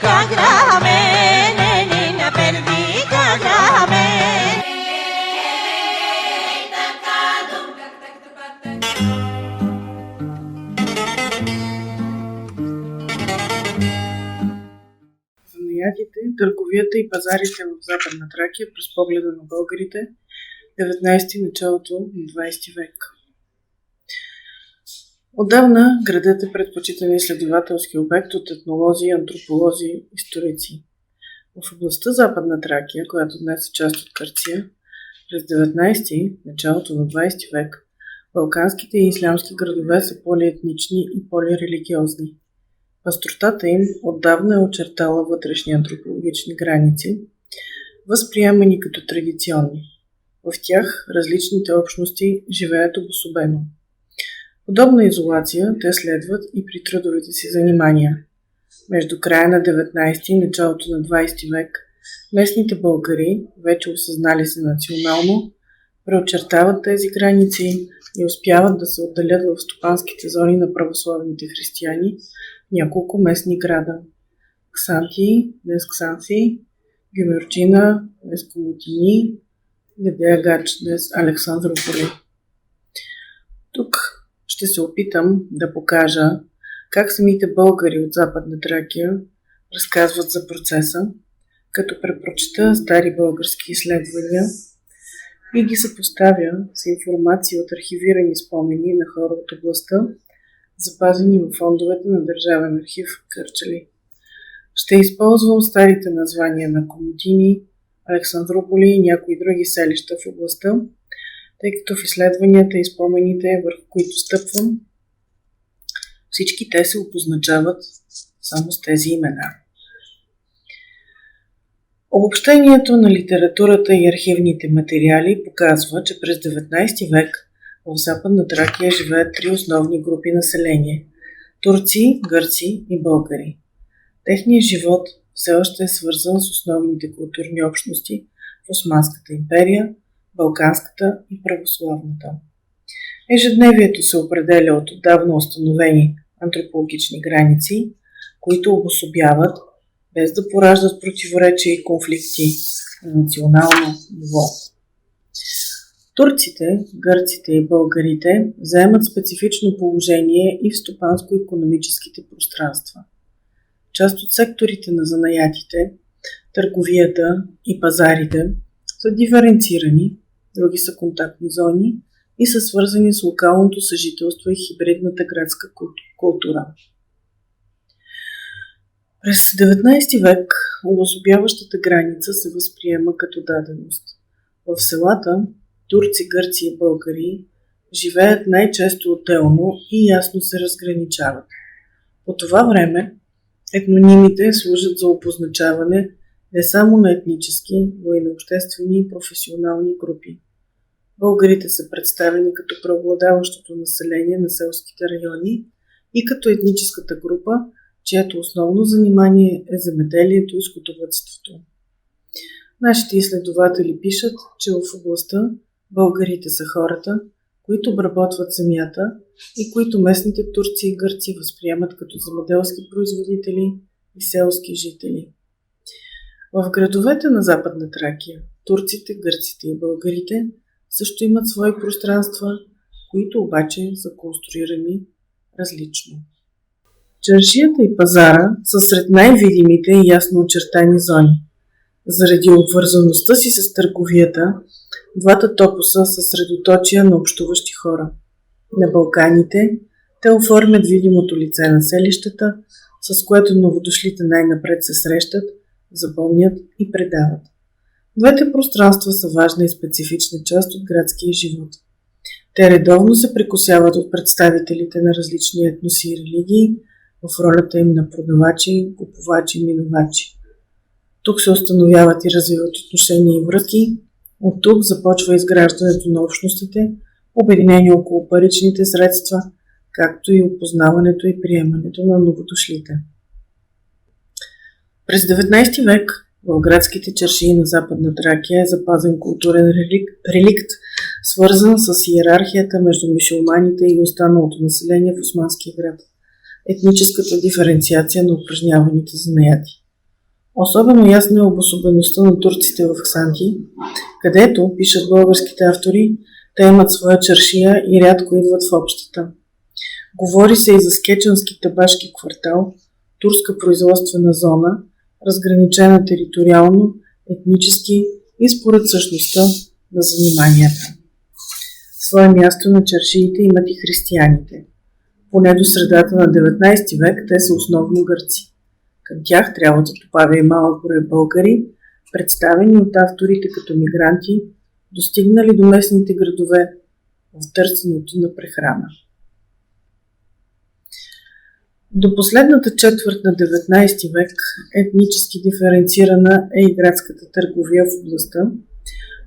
cagrame, nenina perdi cagrame. Занаятите, търговията и пазарите в Западна Тракия през погледа на българите 19 началото на 20 век. Отдавна градът е предпочитан изследователски обект от етнолози, антрополози, историци. В областта Западна Тракия, която днес е част от Гърция, през 19 началото на 20 век балканските и ислямски градове са полиетнични и полирелигиозни. Пастротата им отдавна е очертала вътрешни антропологични граници, възприемани като традиционни. В тях различните общности живеят обособено. Подобна изолация те следват и при трудовите си занимания. Между края на 19 и началото на 20 век местните българи, вече осъзнали се национално, преочертават тези граници и успяват да се отделят в стопанските зони на православните християни в няколко местни града – Ксантии, днес Ксанфи, Гюмюрджина, днес Комотини, Дедеагач, днес Александрополи. Тук ще се опитам да покажа как самите българи от Западна Тракия разказват за процеса, като препрочета стари български изследвания и ги съпоставя с информация от архивирани спомени на хора от областта, запазени в фондовете на Държавен архив Кърджали. Ще използвам старите названия на Комотини, Александрополи и някои други селища в областта, тъй като в изследванията и спомените, върху които стъпвам, всички те се обозначават само с тези имена. Обобщението на литературата и архивните материали показва, че през 19 век в Западна Тракия живеят три основни групи население – турци, гърци и българи. Техният живот все още е свързан с основните културни общности в Османската империя, Балканската и православната. Ежедневието се определя от отдавна установени антропологични граници, които обособяват, без да пораждат противоречия и конфликти на национално ниво. Турците, гърците и българите заемат специфично положение и в стопанско-икономическите пространства. Част от секторите на занаятите, търговията и пазарите са диференцирани, други са контактни зони и са свързани с локалното съжителство и хибридната градска култура. През 19 век обособяващата граница се възприема като даденост. В селата турци, гърци и българи живеят най-често отделно и ясно се разграничават. По това време етнонимите служат за обозначаване не само на етнически, но и на обществени и професионални групи. Българите са представени като преобладаващото население на селските райони и като етническата група, чието основно занимание е земеделието и скотовъдството. Нашите изследователи пишат, че в областта българите са хората, които обработват земята и които местните турци и гърци възприемат като земеделски производители и селски жители. В градовете на Западна Тракия турците, гърците и българите също имат свои пространства, които обаче са конструирани различно. Чаршията и пазара са сред най-видимите и ясно очертани зони. Заради обвързаността си с търговията, двата топоса са средоточия на общуващи хора. На Балканите те оформят видимото лице на селищата, с което новодошлите най-напред се срещат, запомнят и предават. Двете пространства са важна и специфична част от градския живот. Те редовно се прекосяват от представителите на различни етноси и религии в ролята им на продавачи, купувачи и минувачи. Тук се установяват и развиват отношения и връзки. От тук започва изграждането на общностите, обединени около паричните средства, както и опознаването и приемането на новодошлите. През 19 век в градските чаршии на Западна Тракия е запазен културен реликт, свързан с иерархията между мюсюлманите и останалото население в османския град. етническата диференциация на упражняваните занаяти. Особено ясна е обособеността на турците в Ксанти, където, пишат българските автори, те имат своя чаршия и рядко идват в общата. Говори се и за скечански табашки квартал, турска производствена зона, разграничена териториално, етнически и според същността на заниманията. Свое място на чаршиите имат и християните. Поне до средата на 19 век те са основно гърци. Към тях трябва да добавя и малък брой българи, представени от авторите като мигранти, достигнали до местните градове в търсенето на прехрана. До последната четвърт на 19 век етнически диференцирана е и градската търговия в областта,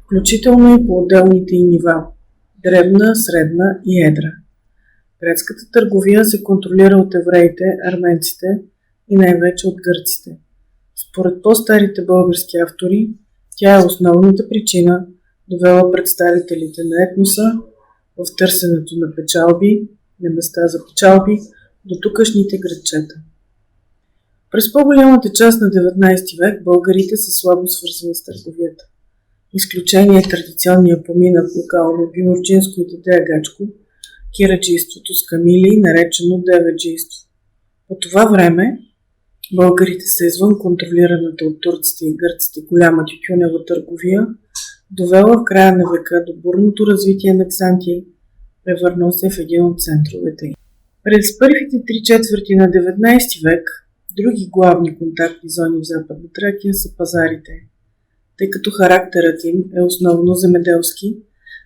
включително и по отделните й нива – дребна, средна и едра. Градската търговия се контролира от евреите, арменците и най-вече от гърците. Според по-старите български автори, тя е основната причина, довела представителите на етноса в търсенето на печалби, на места за печалби, до тукашните градчета. През по-голямата част на 19 век българите са слабо свързани с търговията. Изключение е традиционния поминък локално гюмурджинско и дедеагачко, кираджийството с камили, наречено деведжийство. По това време българите са извън контролираната от турците и гърците голяма тютюнева търговия, довела в края на века до бурното развитие на Ксанти, превърнал се в един от центровете. През първите 3/4 на 19 век други главни контактни зони в Западна Тракия са пазарите. Тъй като характерът им е основно земеделски,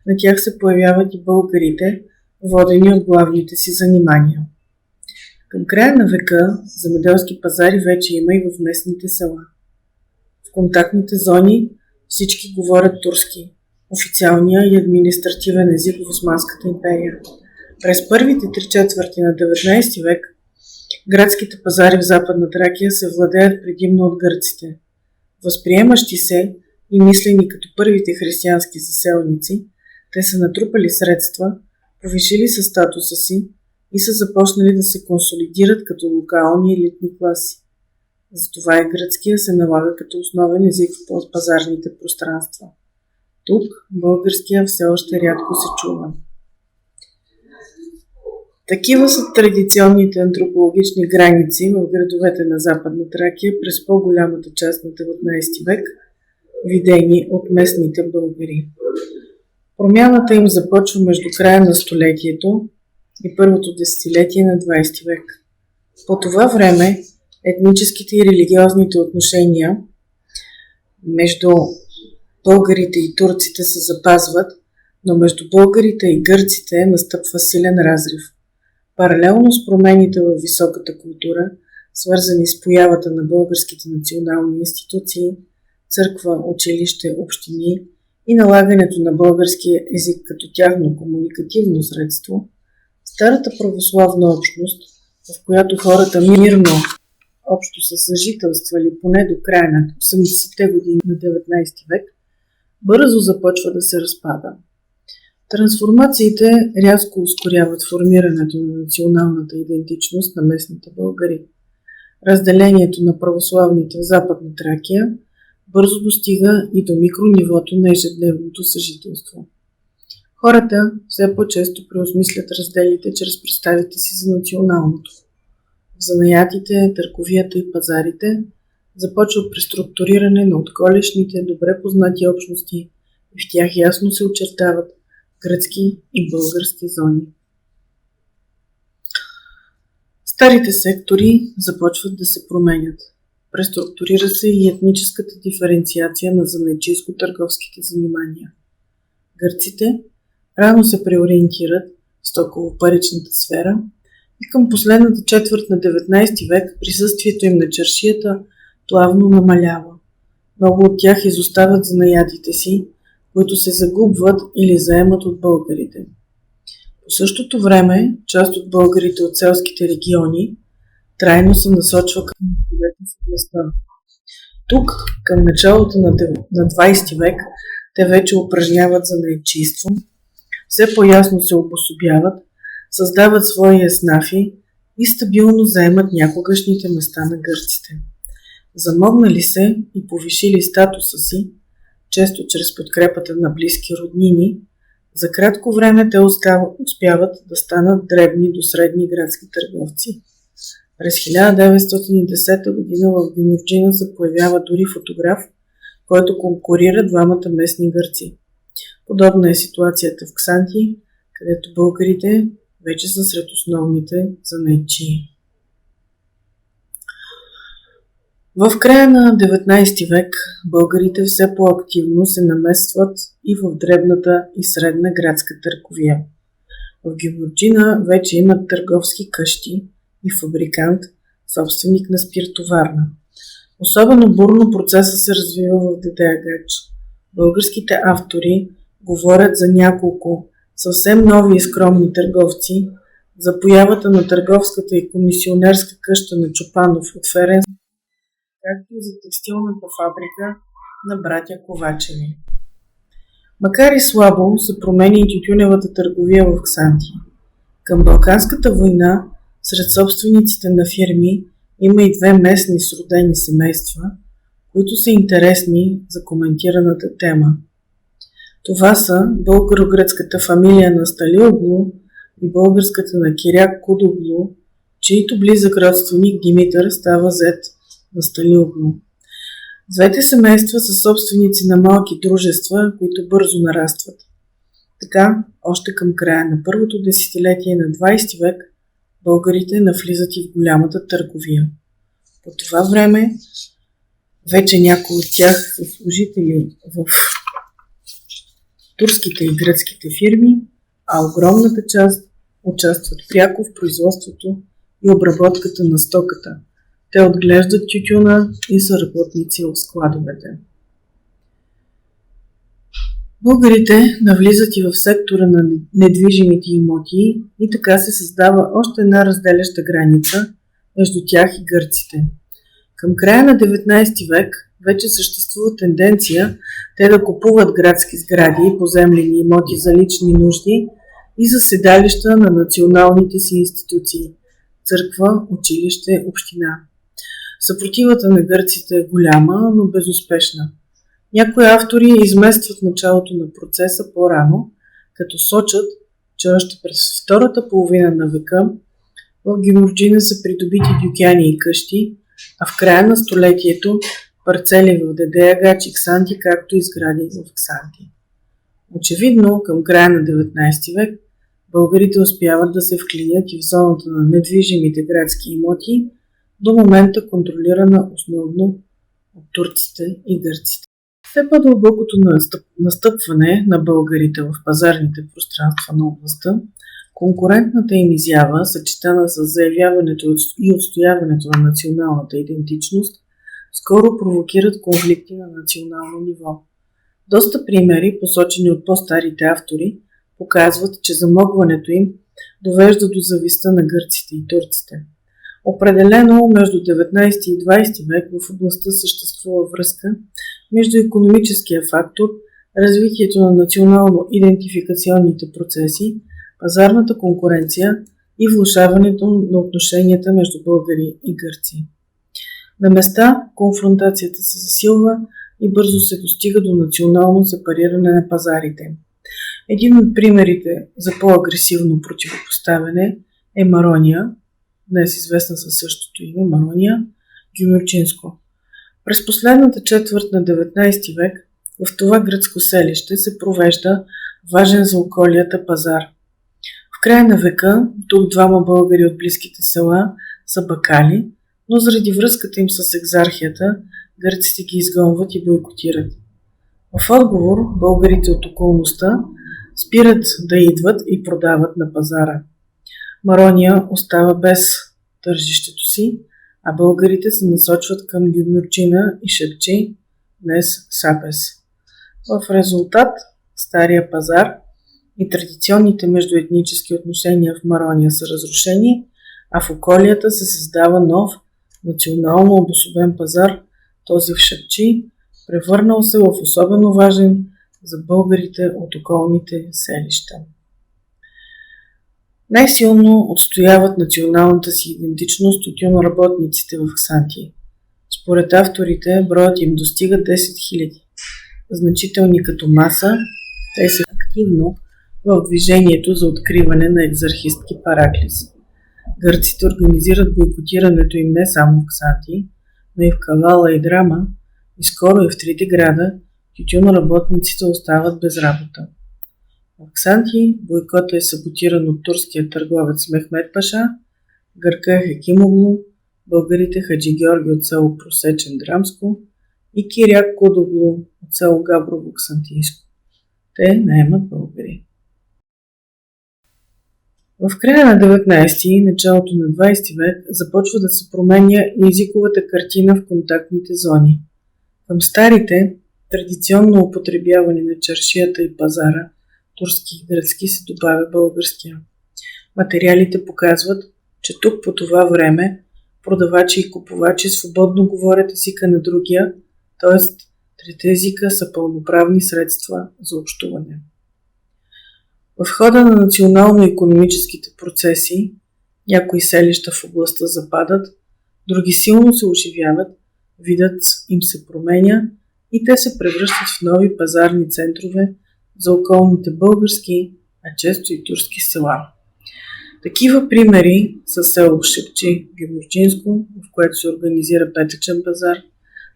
на тях се появяват и българите, водени от главните си занимания. Към края на века земеделски пазари вече има и в местните села. В контактните зони всички говорят турски, официалния и административен език в Османската империя. През първите 3/4 на 19 век градските пазари в Западна Тракия се владеят предимно от гърците. Възприемащи се и мислени като първите християнски заселници, те са натрупали средства, повишили са статуса си и са започнали да се консолидират като локални елитни класи. Затова и гръцкия се налага като основен език в пазарните пространства. Тук българския все още рядко се чува. Такива са традиционните антропологични граници в градовете на Западна Тракия през по-голямата част на 19 век, видени от местните българи. Промяната им започва между края на столетието и първото десетилетие на 20 век. По това време етническите и религиозните отношения между българите и турците се запазват, но между българите и гърците настъпва силен разрив. Паралелно с промените в високата култура, свързани с появата на българските национални институции, църква, училище, общини и налагането на българския език като тяхно комуникативно средство, старата православна общност, в която хората мирно общо са съжителствали поне до края на 80-те години на 19 век, бързо започва да се разпада. Трансформациите рязко ускоряват формирането на националната идентичност на местните българи. Разделението на православните в Западна Тракия бързо достига и до микронивото на ежедневното съжителство. Хората все по-често преосмислят разделите чрез представите си за националното. В занаятите, търговията и пазарите започва преструктуриране на отколешните, добре познати общности и в тях ясно се очертават гръцки и български зони. Старите сектори започват да се променят. Преструктурира се и етническата диференциация на занаятчийско-търговските занимания. Гърците рано се преориентират в стоково-паричната сфера и към последната четвърт на 19 век присъствието им на чаршията плавно намалява. Много от тях изоставят занаятите си, които се загубват или заемат от българите. По същото време, част от българите от селските региони трайно се насочва към градовете в областта. Тук, към началото на 20 век, те вече упражняват занаятчийство, все по-ясно се обособяват, създават свои еснафи и стабилно заемат някогашните места на гърците. Замогнали се и повишили статуса си, често чрез подкрепата на близки роднини, за кратко време те успяват да станат дребни до средни градски търговци. През 1910 година в Гюмюрджина се появява дори фотограф, който конкурира двамата местни гърци. Подобна е ситуацията в Ксанти, където българите вече са сред основните занаятчии. В края на 19 век българите все по-активно се намесват и в дребната и средна градска търговия. В Гюмюрджина вече имат търговски къщи и фабрикант, собственик на спиртоварна. Особено бурно процесът се развива в Дедеагач. Българските автори говорят за няколко съвсем нови и скромни търговци, за появата на търговската и комисионерска къща на Чопанов от Ференс, както и за текстилната фабрика на братя Ковачеви. Макар и слабо се промени и тютюневата търговия в Ксанти. Към Балканската война сред собствениците на фирми има и две местни сродени семейства, които са интересни за коментираната тема. Това са българо-гръцката фамилия на Сталиоглу и българската на Киряк Кудоглу, чието близък родственик Димитър става зет на Сталиоглу. Двете семейства са собственици на малки дружества, които бързо нарастват. Така, още към края на първото десетилетие на 20 век, българите навлизат и в голямата търговия. По това време вече някои от тях са служители в турските и гръцките фирми, а огромната част участват пряко в производството и обработката на стоката. Те отглеждат тютюна и са работници в складовете. Българите навлизат и в сектора на недвижимите имоти и така се създава още една разделяща граница между тях и гърците. Към края на 19 век вече съществува тенденция те да купуват градски сгради и поземлени имоти за лични нужди и за седалища на националните си институции – църква, училище, община. Съпротивата на гърците е голяма, но безуспешна. Някои автори изместват началото на процеса по-рано, като сочат, че още през втората половина на века в Гюмюрджина са придобити дюкяни и къщи, а в края на столетието парцели в Дедеагач и Ксанти, както и сгради в Ксанти. Очевидно, към края на 19 век българите успяват да се вклинят и в зоната на недвижимите градски имоти, до момента контролирана основно от турците и гърците. Все по-дълбокото настъпване на българите в пазарните пространства на областта, конкурентната им изява, съчетана с заявяването и отстояването на националната идентичност, скоро провокират конфликти на национално ниво. Доста примери, посочени от по-старите автори, показват, че замогването им довежда до зависта на гърците и турците. Определено между 19 и 20 век в областта съществува връзка между икономическия фактор, развитието на национално-идентификационните процеси, пазарната конкуренция и влошаването на отношенията между българи и гърци. На места конфронтацията се засилва и бързо се достига до национално сепариране на пазарите. Един от примерите за по-агресивно противопоставяне е Марония, днес известна със същото име Марония, Гюмюрчинско. През последната четвърт на 19 век в това гръцко селище се провежда важен за околията пазар. В края на века тук двама българи от близките села са бакали, но заради връзката им с екзархията гърците ги изгонват и бойкотират. В отговор българите от околността спират да идват и продават на пазара. Марония остава без тържището си, а българите се насочват към Гюмюрджина и Шепчи, днес Сапес. В резултат стария пазар и традиционните междуетнически отношения в Марония са разрушени, а в околията се създава нов, национално обособен пазар, този в Шепчи, превърнал се в особено важен за българите от околните селища. Най-силно отстояват националната си идентичност тютюноработниците в Ксантий. Според авторите, броят им достига 10 000. Значителни като маса, те са активно в движението за откриване на екзархистки Параклис. Гърците организират бойкотирането им не само в Ксантий, но и в Кавала и Драма, и скоро и в трите града тютюноработниците остават без работа. В Ксантий бойкота е саботиран от турския търговец Мехмед Паша, гърка Хекимоглу, българите Хаджи Георги от село Просечен Драмско и Киряк Кудоглу от село Габрово Ксантийско. Те наемат българи. В края на 19 и началото на 20 век започва да се променя езиковата картина в контактните зони. Към старите, традиционно употребявани на чаршията и пазара, турски и гръцки, се добавя българския. Материалите показват, че тук по това време продавачи и купувачи свободно говорят езика на другия, т.е. трите езика са пълноправни средства за общуване. В хода на национално-икономическите процеси някои селища в областта западат, други силно се оживяват, видът им се променя и те се превръщат в нови пазарни центрове за околните български, а често и турски села. Такива примери са село Шепчи, Геворджинско, в което се организира петъчен пазар,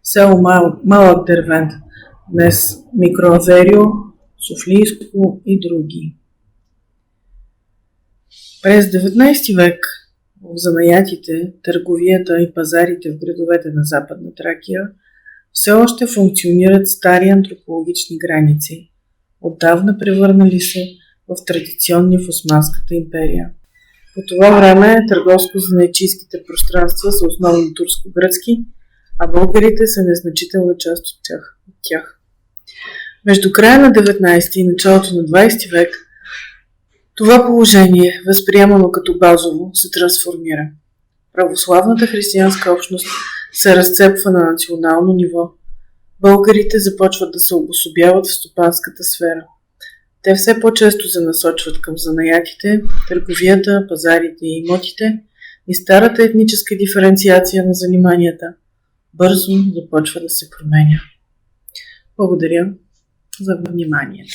село Малък Дервент, днес Микроаверио, Софлийско и други. През 19 век в занаятите, търговията и пазарите в градовете на Западна Тракия все още функционират стари антропологични граници, отдавна превърнали се в традиционни в Османската империя. По това време търговско-занайчийските пространства са основно турско-гръцки, а българите са незначителна част от тях. Между края на 19 и началото на 20 век това положение, възприемано като базово, се трансформира. Православната християнска общност се разцепва на национално ниво. Българите започват да се обособяват в стопанската сфера. Те все по-често се насочват към занаятите, търговията, пазарите и имотите и старата етническа диференциация на заниманията бързо започва да се променя. Благодаря за вниманието.